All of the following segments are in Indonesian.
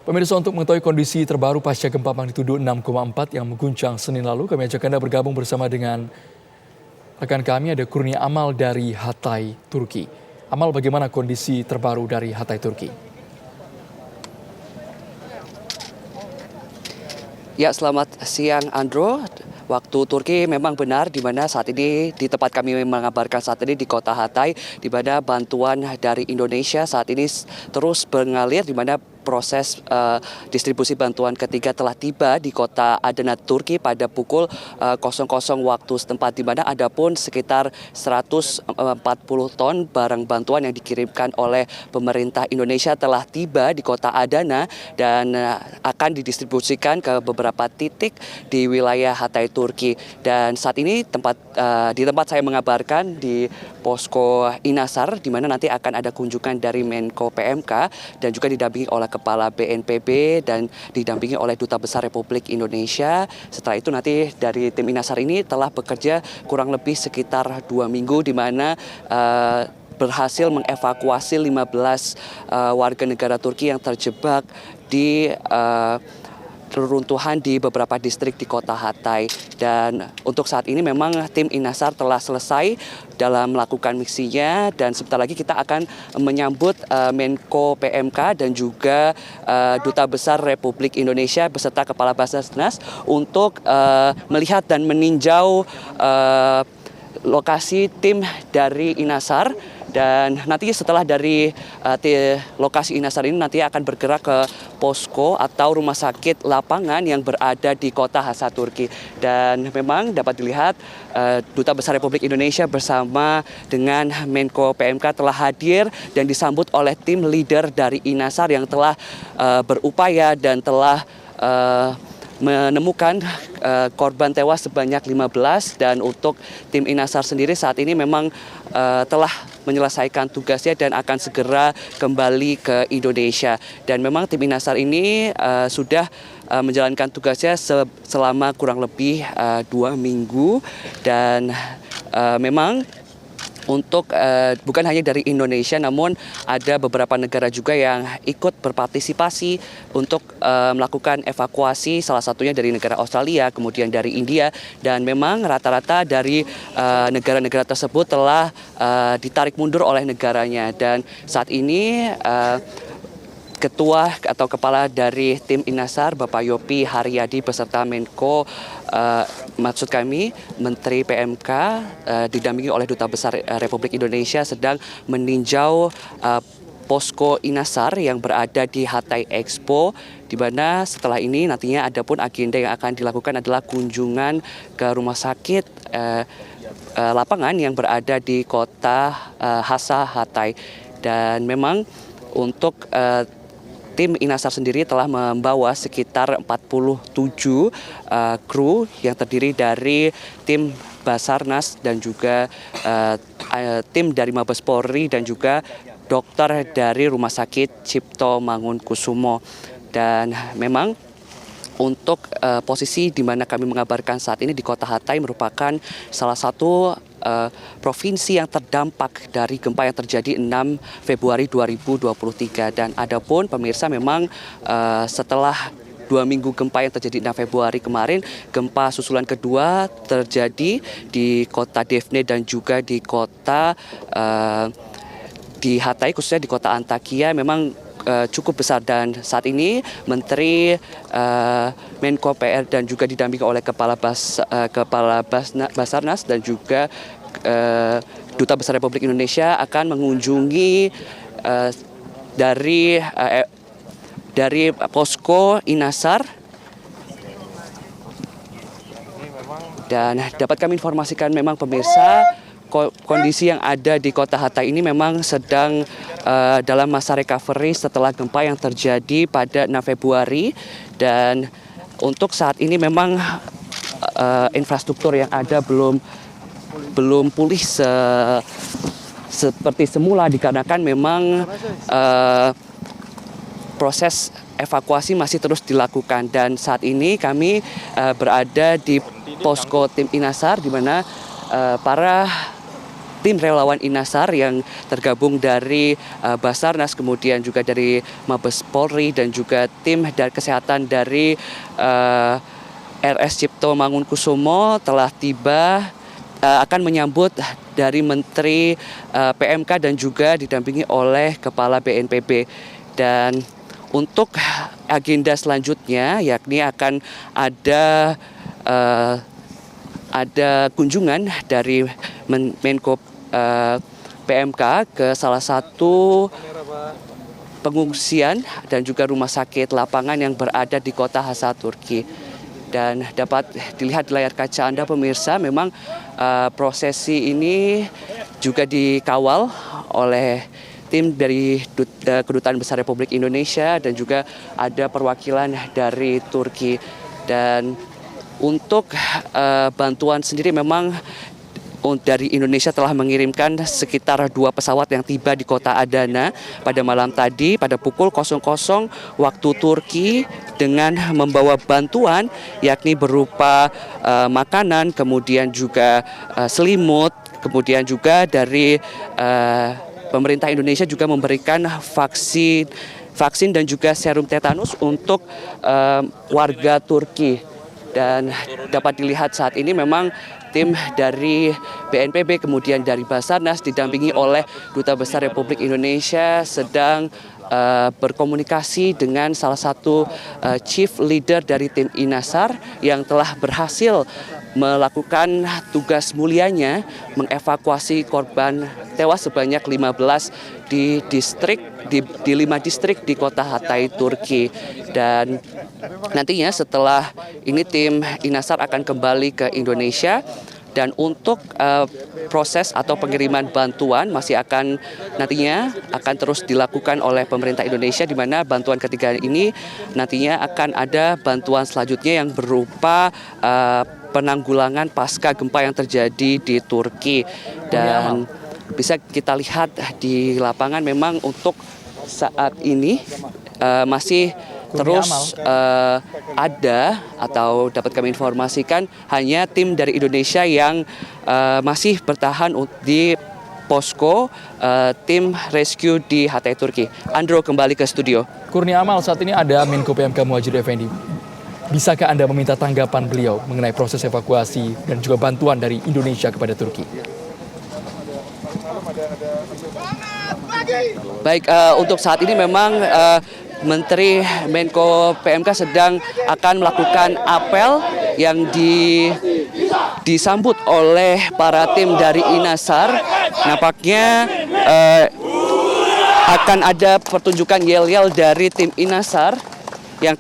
Pemirsa, untuk mengetahui kondisi terbaru pasca gempa magnitudo 6,4 yang mengguncang Senin lalu, kami ajak Anda bergabung bersama dengan rekan kami, ada Kurnia Amal dari Hatay, Turki. Amal, bagaimana kondisi terbaru dari Hatay, Turki? Ya, selamat siang Andro. Waktu Turki memang benar, di mana saat ini di tempat kami mengabarkan saat ini di kota Hatay, di mana bantuan dari Indonesia saat ini terus mengalir, di mana proses distribusi bantuan ketiga telah tiba di kota Adana, Turki pada pukul 00 waktu setempat, di mana ada pun sekitar 140 ton barang bantuan yang dikirimkan oleh pemerintah Indonesia telah tiba di kota Adana dan akan didistribusikan ke beberapa titik di wilayah Hatay, Turki. Dan saat ini di tempat saya mengabarkan di posko Inasar, di mana nanti akan ada kunjungan dari Menko PMK dan juga didampingi oleh Kepala BNPB dan didampingi oleh Duta Besar Republik Indonesia. Setelah itu nanti dari tim Inasar ini telah bekerja kurang lebih sekitar 2 minggu, di mana berhasil mengevakuasi 15 warga negara Turki yang terjebak di reruntuhan di beberapa distrik di kota Hatay. Dan untuk saat ini memang tim Inasar telah selesai dalam melakukan misinya, dan sebentar lagi kita akan menyambut Menko PMK dan juga Duta Besar Republik Indonesia beserta Kepala Basarnas untuk melihat dan meninjau lokasi tim dari Inasar. Dan nanti setelah dari lokasi Inasar ini nanti akan bergerak ke posko atau rumah sakit lapangan yang berada di kota Hatay, Turki. Dan memang dapat dilihat Duta Besar Republik Indonesia bersama dengan Menko PMK telah hadir dan disambut oleh tim leader dari Inasar yang telah berupaya dan telah menemukan korban tewas sebanyak 15. Dan untuk tim Inasar sendiri saat ini memang telah menyelesaikan tugasnya dan akan segera kembali ke Indonesia. Dan memang tim Inasar ini sudah menjalankan tugasnya selama kurang lebih 2 minggu. Dan memang untuk bukan hanya dari Indonesia, namun ada beberapa negara juga yang ikut berpartisipasi untuk melakukan evakuasi, salah satunya dari negara Australia, kemudian dari India. Dan memang rata-rata dari negara-negara tersebut telah ditarik mundur oleh negaranya. Dan saat ini Ketua atau Kepala dari tim Inasar, Bapak Yopi Haryadi beserta Menko, maksud kami Menteri PMK, didampingi oleh Duta Besar Republik Indonesia sedang meninjau posko Inasar yang berada di Hatay Expo, di mana setelah ini nantinya ada pun agenda yang akan dilakukan adalah kunjungan ke rumah sakit lapangan yang berada di kota Hasa, Hatay. Dan memang untuk tim Inasar sendiri telah membawa sekitar 47 kru yang terdiri dari tim Basarnas dan juga tim dari Mabes Polri dan juga dokter dari Rumah Sakit Cipto Mangunkusumo. Dan memang untuk posisi di mana kami mengabarkan saat ini di kota Hatay merupakan salah satu provinsi yang terdampak dari gempa yang terjadi 6 Februari 2023. Dan adapun pemirsa, memang setelah 2 minggu gempa yang terjadi 6 Februari kemarin, gempa susulan kedua terjadi di kota Defne dan juga di kota di Hatay, khususnya di kota Antakya, memang cukup besar. Dan saat ini Menteri Menko PR dan juga didampingi oleh Kepala Basarnas dan juga Duta Besar Republik Indonesia akan mengunjungi dari posko Inasar. Dan dapat kami informasikan memang pemirsa, kondisi yang ada di kota Hatay ini memang sedang dalam masa recovery setelah gempa yang terjadi pada 6 Februari. Dan untuk saat ini memang infrastruktur yang ada belum pulih seperti semula, dikarenakan memang proses evakuasi masih terus dilakukan. Dan saat ini kami berada di posko tim Inasar, di mana para tim relawan Inasar yang tergabung dari Basarnas, kemudian juga dari Mabes Polri dan juga tim dari kesehatan dari RS Cipto Mangunkusumo telah tiba, akan menyambut dari Menteri PMK dan juga didampingi oleh Kepala BNPB. Dan untuk agenda selanjutnya yakni akan ada kunjungan dari Menko PMK ke salah satu pengungsian dan juga rumah sakit lapangan yang berada di kota Hasa, Turki. Dan dapat dilihat di layar kaca Anda pemirsa, memang prosesi ini juga dikawal oleh tim dari Kedutaan Besar Republik Indonesia dan juga ada perwakilan dari Turki. Dan untuk bantuan sendiri memang dari Indonesia telah mengirimkan sekitar 2 pesawat yang tiba di kota Adana pada malam tadi pada pukul 00 waktu Turki dengan membawa bantuan yakni berupa makanan, kemudian juga selimut, kemudian juga dari pemerintah Indonesia juga memberikan vaksin dan juga serum tetanus untuk warga Turki. Dan dapat dilihat saat ini memang tim dari BNPB kemudian dari Basarnas didampingi oleh Duta Besar Republik Indonesia sedang berkomunikasi dengan salah satu chief leader dari tim Inasar yang telah berhasil melakukan tugas mulianya mengevakuasi korban tewas sebanyak 15 di 5 distrik di kota Hatay, Turki. Dan nantinya setelah ini tim Inasar akan kembali ke Indonesia. Dan untuk proses atau pengiriman bantuan masih nantinya akan terus dilakukan oleh pemerintah Indonesia, di mana bantuan ketiga ini nantinya akan ada bantuan selanjutnya yang berupa penanggulangan pasca gempa yang terjadi di Turki. Dan bisa kita lihat di lapangan memang untuk saat ini masih terus ada atau dapat kami informasikan hanya tim dari Indonesia yang masih bertahan di posko tim rescue di Hatay, Turki. Andro kembali ke studio. Kurnia Amal, saat ini ada Menko PMK Muhadjir Effendi. Bisakah Anda meminta tanggapan beliau mengenai proses evakuasi dan juga bantuan dari Indonesia kepada Turki? Baik, untuk saat ini memang Menteri Menko PMK sedang akan melakukan apel yang disambut oleh para tim dari Inasar. Nampaknya akan ada pertunjukan yel-yel dari tim Inasar yang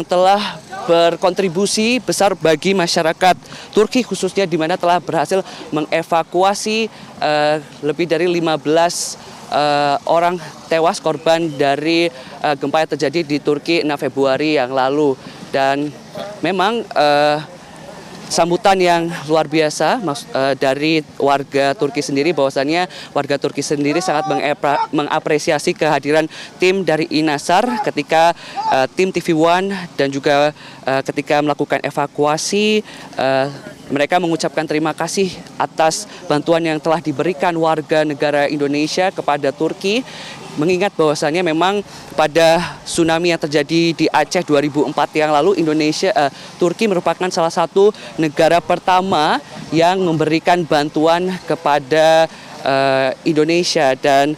telah berkontribusi besar bagi masyarakat Turki khususnya, di mana telah berhasil mengevakuasi lebih dari 15 orang tewas korban dari gempa yang terjadi di Turki 6 Februari yang lalu. Dan memang sambutan yang luar biasa dari warga Turki sendiri, bahwasannya warga Turki sendiri sangat mengapresiasi kehadiran tim dari Inasar ketika tim TV One dan juga ketika melakukan evakuasi. Mereka mengucapkan terima kasih atas bantuan yang telah diberikan warga negara Indonesia kepada Turki, mengingat bahwasannya memang pada tsunami yang terjadi di Aceh 2004 yang lalu, Turki merupakan salah satu negara pertama yang memberikan bantuan kepada Indonesia. Dan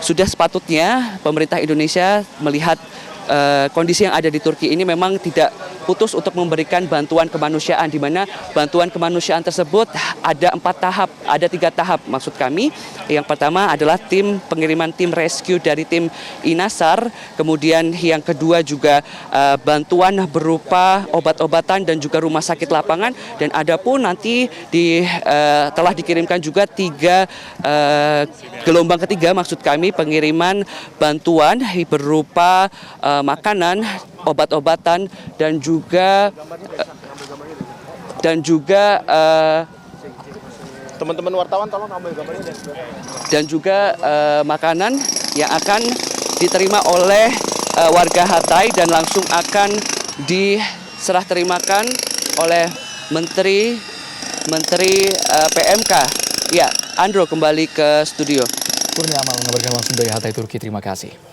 sudah sepatutnya pemerintah Indonesia melihat kondisi yang ada di Turki ini memang tidak putus untuk memberikan bantuan kemanusiaan, di mana bantuan kemanusiaan tersebut ada 3 tahap maksud kami. Yang pertama adalah pengiriman tim rescue dari tim Inasar, kemudian yang kedua juga bantuan berupa obat-obatan dan juga rumah sakit lapangan, dan ada pun nanti telah dikirimkan juga gelombang ketiga maksud kami, pengiriman bantuan berupa makanan, obat-obatan dan juga teman-teman wartawan tolong ambil gambarnya dan juga makanan yang akan diterima oleh warga Hatay dan langsung akan diserah terimakan oleh Menteri PMK Ya, Andro kembali ke studio. Kurnia Amal mengabarkan langsung dari Hatay, Turki. Terima kasih.